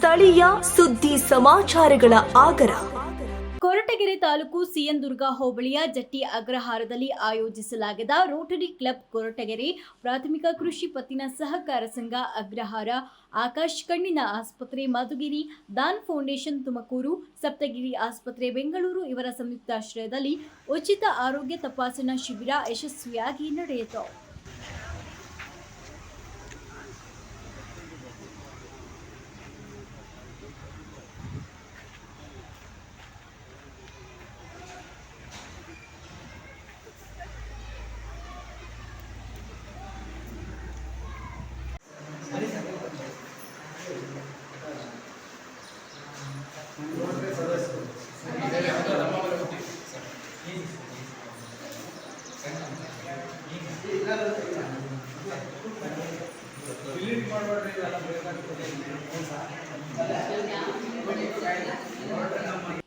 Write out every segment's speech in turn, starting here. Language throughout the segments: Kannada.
ಸ್ಥಳೀಯ ಸುದ್ದಿ ಸಮಾಚಾರಗಳ ಆಗರ. ಕೊರಟಗೆರೆ ತಾಲೂಕು ಸಿಎನ್-ದುರ್ಗ ಹೋಬಳಿಯ ಜಟ್ಟಿ ಅಗ್ರಹಾರದಲ್ಲಿ ಆಯೋಜಿಸಲಾಗಿದ್ದ ರೋಟರಿ ಕ್ಲಬ್ ಕೊರಟಗೆರೆ ಪ್ರಾಥಮಿಕ ಕೃಷಿ ಪತ್ತಿನ ಸಹಕಾರ ಸಂಘ ಅಗ್ರಹಾರ, ಆಕಾಶ್ ಕಣ್ಣಿನ ಆಸ್ಪತ್ರೆ ಮಧುಗಿರಿ, ದಾನ್ ಫೌಂಡೇಶನ್ ತುಮಕೂರು, ಸಪ್ತಗಿರಿ ಆಸ್ಪತ್ರೆ ಬೆಂಗಳೂರು ಇವರ ಸಂಯುಕ್ತಾಶ್ರಯದಲ್ಲಿ ಉಚಿತ ಆರೋಗ್ಯ ತಪಾಸಣಾ ಶಿಬಿರ ಯಶಸ್ವಿಯಾಗಿ ನಡೆಯಿತು.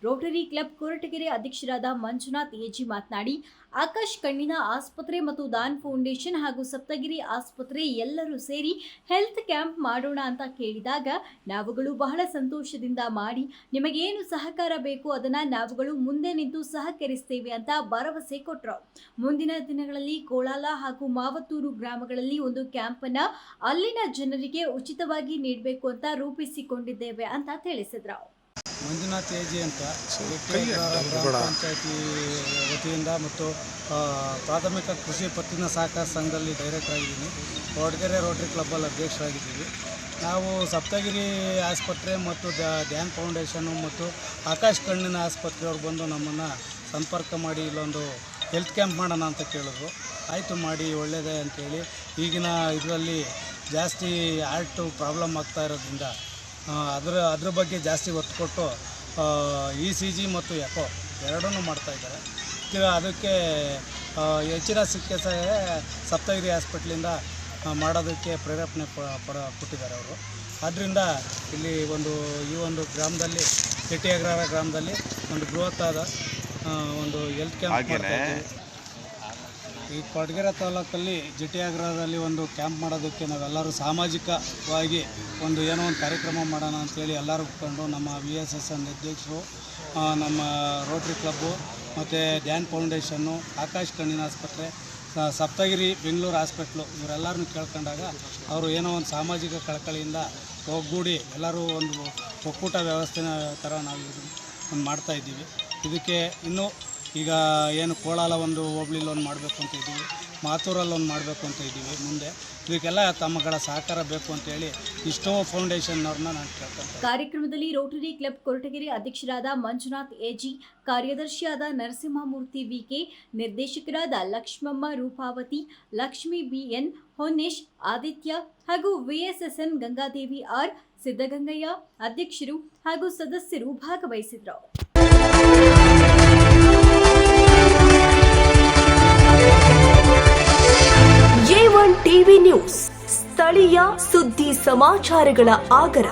ರೋಟರಿ ಕ್ಲಬ್ ಕೊರಟಗೆರೆ ಅಧ್ಯಕ್ಷರಾದ ಮಂಜುನಾಥ್ ಎಜಿ ಮಾತನಾಡಿ, ಆಕಾಶ್ ಕಣ್ಣಿನ ಆಸ್ಪತ್ರೆ ಮತ್ತು ದಾನ್ ಫೌಂಡೇಶನ್ ಹಾಗೂ ಸಪ್ತಗಿರಿ ಆಸ್ಪತ್ರೆ ಎಲ್ಲರೂ ಸೇರಿ ಹೆಲ್ತ್ ಕ್ಯಾಂಪ್ ಮಾಡೋಣ ಅಂತ ಕೇಳಿದಾಗ ನಾವುಗಳು ಬಹಳ ಸಂತೋಷದಿಂದ ಮಾಡಿ ನಿಮಗೇನು ಸಹಕಾರ ಬೇಕು ಅದನ್ನ ನಾವುಗಳು ಮುಂದೆ ನಿಂತು ಸಹಕರಿಸ್ತೇವೆ ಅಂತ ಭರವಸೆ ಕೊಟ್ಟರು. ಮುಂದಿನ ದಿನಗಳಲ್ಲಿ ಕೋಳಾಲ ಹಾಗೂ ಮಾವತ್ತೂರು ಗ್ರಾಮಗಳಲ್ಲಿ ಒಂದು ಕ್ಯಾಂಪ್ ಅನ್ನ ಅಲ್ಲಿನ ಜನರಿಗೆ ಉಚಿತವಾಗಿ ನೀಡಬೇಕು ಅಂತ ರೂಪಿಸಿಕೊಂಡಿದ್ದೇವೆ ಅಂತ ತಿಳಿಸಿದ್ರು. ಮಂಜುನಾಥ್ ಎಜಿ ಅಂತ ಗ್ರಾಮ ಪಂಚಾಯತಿ ವತಿಯಿಂದ ಮತ್ತು ಪ್ರಾಥಮಿಕ ಕೃಷಿ ಪತ್ತಿನ ಸಹಕಾರ ಸಂಘದಲ್ಲಿ ಡೈರೆಕ್ಟರ್ ಆಗಿದ್ದೀನಿ. ಕೊರಟಗೆರೆ ರೋಟರಿ ಕ್ಲಬ್ಬಲ್ಲಿ ಅಧ್ಯಕ್ಷರಾಗಿದ್ದೀವಿ. ನಾವು ಸಪ್ತಗಿರಿ ಆಸ್ಪತ್ರೆ ಮತ್ತು ಧ್ಯಾನ್ ಫೌಂಡೇಶನ್ನು ಮತ್ತು ಆಕಾಶ್ ಕಣ್ಣಿನ ಆಸ್ಪತ್ರೆಯವ್ರು ಬಂದು ನಮ್ಮನ್ನು ಸಂಪರ್ಕ ಮಾಡಿ ಇಲ್ಲೊಂದು ಹೆಲ್ತ್ ಕ್ಯಾಂಪ್ ಮಾಡೋಣ ಅಂತ ಕೇಳಿದ್ರು. ಆಯಿತು ಮಾಡಿ ಒಳ್ಳೆಯದೇ ಅಂತೇಳಿ ಈಗಿನ ಇದರಲ್ಲಿ ಜಾಸ್ತಿ ಹಾರ್ಟು ಪ್ರಾಬ್ಲಮ್ ಆಗ್ತಾ ಇರೋದ್ರಿಂದ ಅದ್ರ ಬಗ್ಗೆ ಜಾಸ್ತಿ ಒತ್ತು ಕೊಟ್ಟು ECG ಮತ್ತು ಎಕೋ ಎರಡನ್ನೂ ಮಾಡ್ತಾಯಿದ್ದಾರೆ. ಅದಕ್ಕೆ ಹೆಚ್ಚಿನ ಚಿಕಿತ್ಸೆ ಸಪ್ತಗಿರಿ ಹಾಸ್ಪಿಟ್ಲಿಂದ ಮಾಡೋದಕ್ಕೆ ಪ್ರೇರೇಪಣೆ ಕೊಟ್ಟಿದ್ದಾರೆ ಅವರು. ಆದ್ದರಿಂದ ಇಲ್ಲಿ ಈ ಒಂದು ಗ್ರಾಮದಲ್ಲಿ ಜಟ್ಟಿ ಅಗ್ರಹಾರ ಗ್ರಾಮದಲ್ಲಿ ಒಂದು ಬೃಹತ್ತಾದ ಒಂದು ಹೆಲ್ತ್ ಕ್ಯಾಂಪ್ ಮಾಡ್ತಾಯಿದ್ದೀವಿ. ಈ ಕೊರಟಗೆರೆ ತಾಲೂಕಲ್ಲಿ ಜಟ್ಟಿ ಅಗ್ರಹಾರದಲ್ಲಿ ಒಂದು ಕ್ಯಾಂಪ್ ಮಾಡೋದಕ್ಕೆ ನಾವೆಲ್ಲರೂ ಸಾಮಾಜಿಕವಾಗಿ ಏನೋ ಒಂದು ಕಾರ್ಯಕ್ರಮ ಮಾಡೋಣ ಅಂಥೇಳಿ ಎಲ್ಲರೂ ಕೂತ್ಕೊಂಡು ನಮ್ಮ VSSN ಅಧ್ಯಕ್ಷರು, ನಮ್ಮ ರೋಟರಿ ಕ್ಲಬ್ಬು ಮತ್ತು ಧ್ಯಾನ್ ಫೌಂಡೇಶನ್ನು, ಆಕಾಶ್ ಕಣ್ಣಿನ ಆಸ್ಪತ್ರೆ, ಸಪ್ತಗಿರಿ ಬೆಂಗಳೂರು ಹಾಸ್ಪಿಟ್ಲು ಇವರೆಲ್ಲರನ್ನೂ ಕೇಳ್ಕೊಂಡಾಗ ಅವರು ಏನೋ ಒಂದು ಸಾಮಾಜಿಕ ಕಳಕಳಿಯಿಂದ ಒಗ್ಗೂಡಿ ಎಲ್ಲರೂ ಒಂದು ಒಕ್ಕೂಟ ವ್ಯವಸ್ಥೆನ ಥರ ನಾವು ಒಂದು ಮಾಡ್ತಾಯಿದ್ದೀವಿ. ಇದಕ್ಕೆ ಇನ್ನೂ ಈಗ ಏನು ಕೋಳಾಲ ಒಂದು ಹೋಬಳಿಲಿ ಒಂದು ಮಾಡಬೇಕು ಅಂತ ಇದ್ದೀವಿ, ಮಾತೂರಲ್ಲಿ ಒಂದು ಮಾಡಬೇಕು ಅಂತ ಇದ್ದೀವಿ. ಮುಂದೆ ಇದಕ್ಕೆಲ್ಲ ತಮ್ಮಗಳ ಸಹಕಾರ ಬೇಕು ಅಂತೇಳಿ ಇಷ್ಟೋ ಫೌಂಡೇಶನ್ನವ್ರನ್ನ ನಾನು ಕೇಳ್ಕೊಂಡೆ. ಕಾರ್ಯಕ್ರಮದಲ್ಲಿ ರೋಟರಿ ಕ್ಲಬ್ ಕೊರಟಗೆರೆ ಅಧ್ಯಕ್ಷರಾದ ಮಂಜುನಾಥ್ ಎಜಿ, ಕಾರ್ಯದರ್ಶಿಯಾದ ನರಸಿಂಹಮೂರ್ತಿ VK, ನಿರ್ದೇಶಕರಾದ ಲಕ್ಷ್ಮಮ್ಮ ರೂಪಾವತಿ, ಲಕ್ಷ್ಮಿ BN, ಹೊನ್ನೇಶ್, ಆದಿತ್ಯ ಹಾಗೂ VSSN ಗಂಗಾದೇವಿ R, ಸಿದ್ದಗಂಗಯ್ಯ ಅಧ್ಯಕ್ಷರು ಹಾಗೂ ಸದಸ್ಯರು ಭಾಗವಹಿಸಿದ್ರು. A1 TV ನ್ಯೂಸ್, ಸ್ಥಳೀಯ ಸುದ್ದಿ ಸಮಾಚಾರಗಳ ಆಗರ.